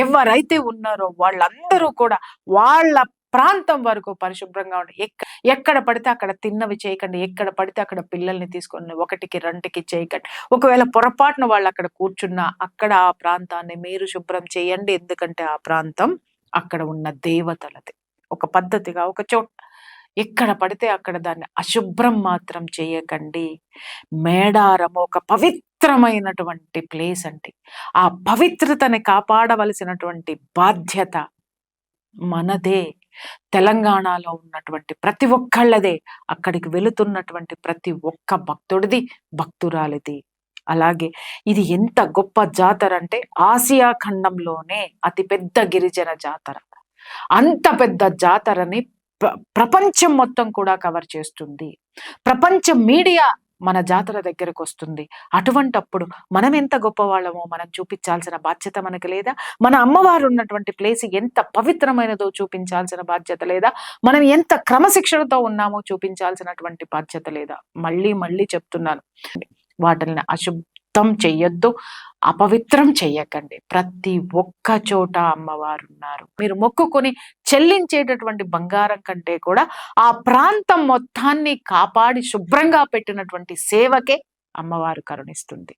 ఎవరైతే ఉన్నారో వాళ్ళందరూ కూడా వాళ్ళ ప్రాంతం వరకు పరిశుభ్రంగా ఉండి ఎక్కడ పడితే అక్కడ తిన్నవి చేయకండి. ఎక్కడ పడితే అక్కడ పిల్లల్ని తీసుకొని 1కి 2కి చేయకండి. ఒకవేళ పొరపాటున వాళ్ళు అక్కడ కూర్చున్నా అక్కడ ఆ ప్రాంతాన్ని మీరు శుభ్రం చేయండి. ఎందుకంటే ఆ ప్రాంతం అక్కడ ఉన్న దేవతలది. ఒక పద్ధతిగా ఒక చోట ఎక్కడ పడితే అక్కడ దాన్ని అశుభ్రం మాత్రం చేయకండి. మేడారం ఒక పవిత్రమైనటువంటి ప్లేస్ అండి. ఆ పవిత్రతని కాపాడవలసినటువంటి బాధ్యత మనదే. తెలంగాణలో ఉన్నటువంటి ప్రతి ఒక్కళ్ళదే. అక్కడికి వెళుతున్నటువంటి ప్రతి ఒక్క భక్తుడిది, భక్తురాలిది. అలాగే ఇది ఎంత గొప్ప జాతర అంటే ఆసియా ఖండంలోనే అతిపెద్ద గిరిజన జాతర. అంత పెద్ద జాతరని ప్రపంచం మొత్తం కూడా కవర్ చేస్తుంది. ప్రపంచ మీడియా మన జాతర దగ్గరకొస్తుంది. అటువంటప్పుడు మనం ఎంత గొప్పవాళ్ళమో మనం చూపించాల్సిన బాధ్యత మనకి లేదా? మన అమ్మవారు ఉన్నటువంటి ప్లేస్ ఎంత పవిత్రమైనదో చూపించాల్సిన బాధ్యత లేదా? మనం ఎంత క్రమశిక్షణతో ఉన్నామో చూపించాల్సినటువంటి బాధ్యత లేదా? మళ్ళీ మళ్ళీ చెప్తున్నాను. వాటిని అశుద్ధం చెయ్యొద్దు, అపవిత్రం చెయ్యకండి. ప్రతి ఒక్క చోట అమ్మవారున్నారు. మీరు మొక్కుకొని చెల్లించేటటువంటి బంగారం కంటే కూడా ఆ ప్రాంతం మొత్తాన్ని కాపాడి శుభ్రంగా పెట్టినటువంటి సేవకే అమ్మవారు కరుణిస్తుంది.